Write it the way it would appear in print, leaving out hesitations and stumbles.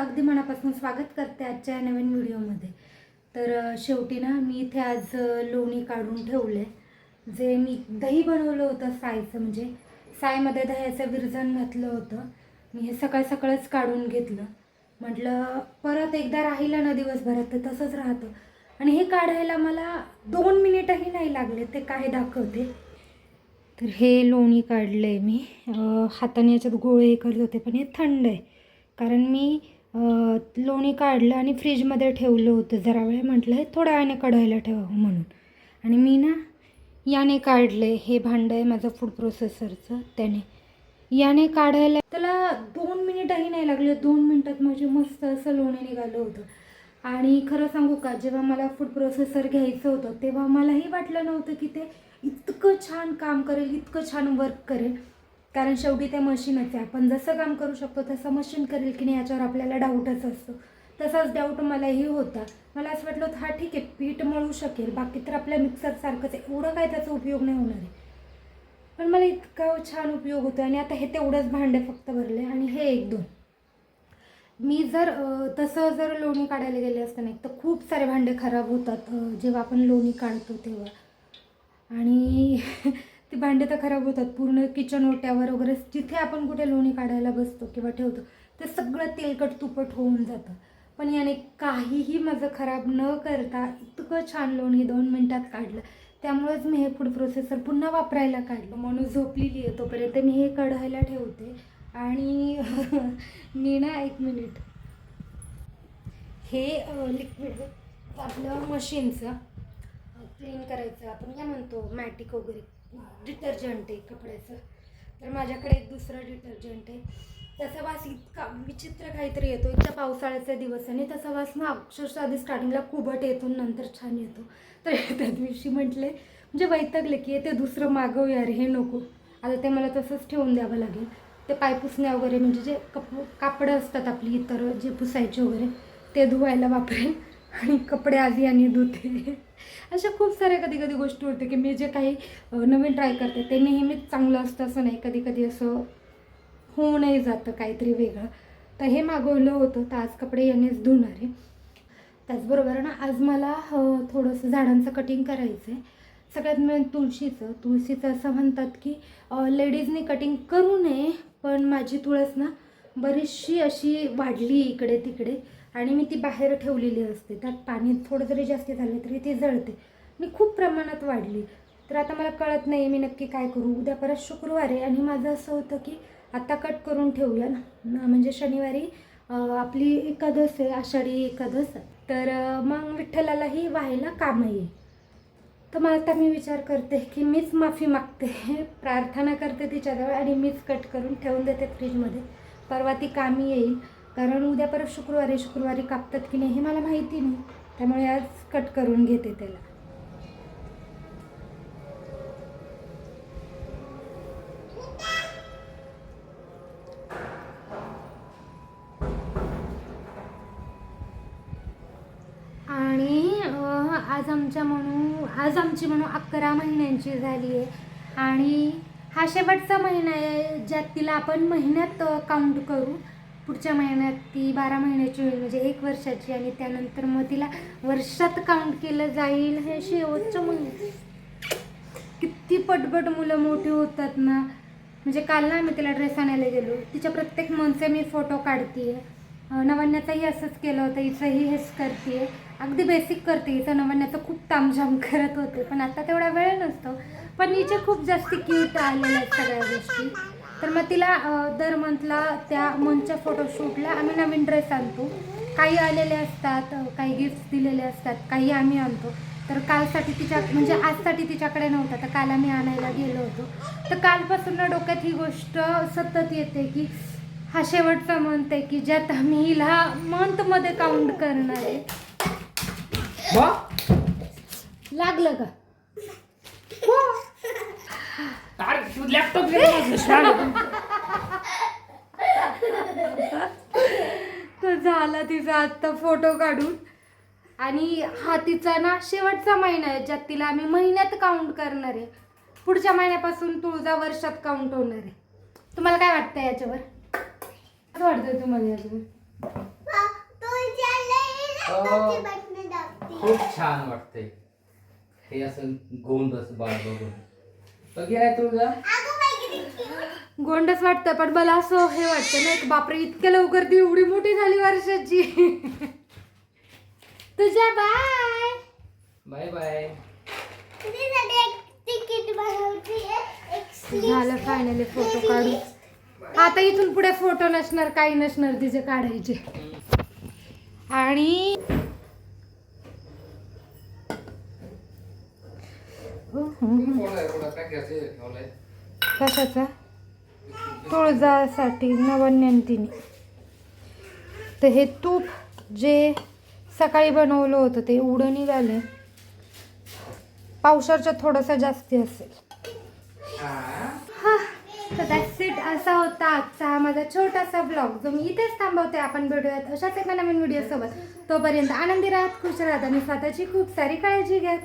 अगदी मनापासून स्वागत करते आजच्या नवीन व्हिडिओमध्ये। तर शेवटी ना मी इथे आज लोणी काढून ठेवले। जे मी दही बनवलं होतं सायचं, म्हणजे सायमध्ये दह्याचं विरजण घातलं होतं। मी हे सकाळ सकाळच काढून घेतलं। म्हटलं परत एकदा राहिलं ना दिवसभरात तर तसंच राहतं। आणि हे काढायला मला 2 मिनिटही नाही लागले। ते काय दाखवते। तर हे लोणी काढलंय मी। हाताने याच्यात गोळे हे करत होते पण हे थंड आहे, कारण मी लोणी काढलं आणि फ्रीजमध्ये ठेवलं होतं जरा वेळ। म्हटलं हे थोड्या वेळाने कढायला ठेवावं म्हणून। आणि मी ना याने काढले। हे भांडं आहे माझं फूड प्रोसेसरचं, त्याने याने काढायला त्याला 2 मिनिटही नाही लागले। 2 मिनिटात म्हणजे मस्त असं लोणी निघालं होतं। आणि खरं सांगू का, जेव्हा मला फूड प्रोसेसर घ्यायचं होतं तेव्हा मलाही वाटलं नव्हतं की ते इतकं छान काम करेल, इतकं छान वर्क करेल। कारण शेवटी ते मशीनच आहे। आपण जसं काम करू शकतो तसं मशीन करेल की नाही याच्यावर आपल्याला डाऊटच असतो। तसाच डाऊट मलाही होता। मला असं वाटलं होतं हा ठीक आहे पीठ मळू शकेल, बाकी तर आपल्या मिक्सरसारखंच आहे, एवढं काय त्याचा उपयोग नाही होणार आहे। पण मला इतका छान उपयोग होतो। आणि आता हे तेवढंच भांडे फक्त भरले आणि हे 1-2 मी जर तसं जर लोणी काढायला गेले असते नाही तर खूप सारे भांडे खराब होतात जेव्हा आपण लोणी काढतो तेव्हा। आणि ती भांडे तर खराब होतात पूर्ण। किचन ओट्यावर वगैरे जिथे आपण कुठे लोणी काढायला बसतो किंवा ठेवतो ते सगळं तेलकट तुपट होऊन जातं। पण याने काहीही माझं खराब न करता इतकं छान लोणी 2 मिनिटात काढलं। त्यामुळेच मी हे फूड प्रोसेसर पुन्हा वापरायला काढलं। म्हणून झोपलेली आहे तोपर्यंत मी हे कढायला ठेवते। आणि मी ना 1 मिनिट हे लिक्विड आपलं मशीनचं क्लीन करायचं, आपण काय म्हणतो मॅटिक वगैरे, डिटर्जंट आहे कपड्याचं। तर माझ्याकडे एक दुसरं डिटर्जंट आहे, त्याचा वास इतका विचित्र काहीतरी येतो। इतक्या पावसाळ्याचे दिवस आणि त्याचा वास ना अक्षरशः आधी स्टार्टिंगला कुबट येतो, नंतर छान येतो। तर त्या दिवशी म्हटले, म्हणजे वैतागले की ते दुसरं मागवूया रे, हे नको आता, ते मला तसंच ठेवून द्यावं लागेल। ते पाय पुसण्या वगैरे म्हणजे जे कापडं असतात आपली इतर जे पुसायचे वगैरे ते धुवायला वापरेल आणि कपडे आधी आणि धुते। अशा खूप साऱ्या कधी कधी गोष्टी होते की मी जे काही नवीन ट्राय करते ते नेहमीच चांगलं असतं असं नाही, कधी कधी असं होऊनही जातं काहीतरी वेगळं। तर हे मागवलं होतं तर आज कपडे यानेच धुणार आहे। त्याचबरोबर ना आज मला थोडंसं झाडांचं कटिंग करायचं आहे। सगळ्यात मेन तुळशीचं असं म्हणतात की लेडीजनी कटिंग करू नये, पण माझी तुळस ना बरीचशी अशी वाढली इकडे तिकडे आणि मी ती बाहेर ठेवलेली असते। त्यात पाणी थोडं जरी जास्त झालं तरी ती जळते आणि खूप प्रमाणात वाढली। तर आता मला कळत नाही मी नक्की काय करू। उद्या परत शुक्रवार आहे आणि माझं असं होतं की आता कट करून ठेवूया ना, म्हणजे शनिवारी आपली एकादश आहे, आषाढी एकादश। तर मग विठ्ठलालाही व्हायला काम येईल। तर मग आता मी विचार करते की मीच माफी मागते, प्रार्थना करते तिच्याजवळ आणि मीच कट करून ठेवून देते फ्रीजमध्ये। परवा ती कामी येईल, कारण उद्या परत शुक्रवारी कापतात की नाही हे मला माहिती नाही, त्यामुळे आज कट करून घेते त्याला। आणि आज आमची म्हणू 11 महिन्यांची झाली आहे आणि हा शेवटचा महिना आहे ज्यात तिला आपण महिन्यात काउंट करू। पुढच्या महिन्यात ती 12 महिन्याची होईल, म्हणजे 1 वर्षाची, आणि त्यानंतर मग तिला वर्षात काउंट केलं जाईल। हे शेवटचं महिने किती पटपट मुलं मोठी होतात ना। म्हणजे काल ना आम्ही तिला ड्रेस आणायला गेलो, तिच्या प्रत्येक मंथचे मी फोटो काढते। नवन्याचाही असंच केलं होतं, हिचंही हेच करते, अगदी बेसिक करते। हिचं नवन्याचं खूप तामझाम करत होते, पण आता तेवढा वेळ नसतो। पण हिचे खूप जास्त क्यूट आलेल्या आहेत सगळ्या गोष्टी। तर मग तिला दर मंथला त्या मंथच्या फोटोशूटला आम्ही नवीन ड्रेस आणतो। काही आलेले असतात, काही गिफ्ट्स दिलेले असतात, काही आम्ही आणतो। तर कालसाठी म्हणजे आजसाठी तिच्याकडे नव्हता तर काल आम्ही आणायला गेलो होतो। तर कालपासून ना डोक्यात ही गोष्ट सतत येते की हा शेवटचा मंथ आहे की ज्यात आम्ही हिला मंथमध्ये काउंट करणार आहे। लागलं का? तर झाला तिचा आत्ता फोटो काढून। आणि हा तिचा ना शेवटचा महिना आहे ज्यात तिला आम्ही महिन्यात काउंट करणार आहे। पुढच्या महिन्यापासून तुळजा वर्षात काउंट होणार आहे। तुम्हाला काय वाटतं याच्यावर? काय वाटतंय तुम्हाला याच्यावर? खूप छान वाटतंय हे असं गोंडस बाळ बघून. बघितलं तुझा गोंडच वाटतं, पण मला असं हे वाटतं ना की बापरे इतक्या लवकर ती एवढी मोठी झाली वर्षाची. तुझ्या बाय बाय बाय. झालं फायनली फोटो काढू. आता इथून पुढे फोटो नसणार, काही नसणार तिचे काढायचे. आणि कशाचा तुळजासाठी नवन्यंतीने. तर हे तूप जे सकाळी बनवलं होतं ते उडं निघालं. पावसाच्या थोडंसं जास्ती असेल. हा, तर दॅट्स इट. असा होता आजचा हा माझा छोटासा ब्लॉग, जो मी इथेच थांबवते. आपण भेटूयात अशाच एका नवीन व्हिडिओ सोबत. तोपर्यंत आनंदी राहत, खुश राहत आणि स्वतःची खूप सारी काळजी घ्या.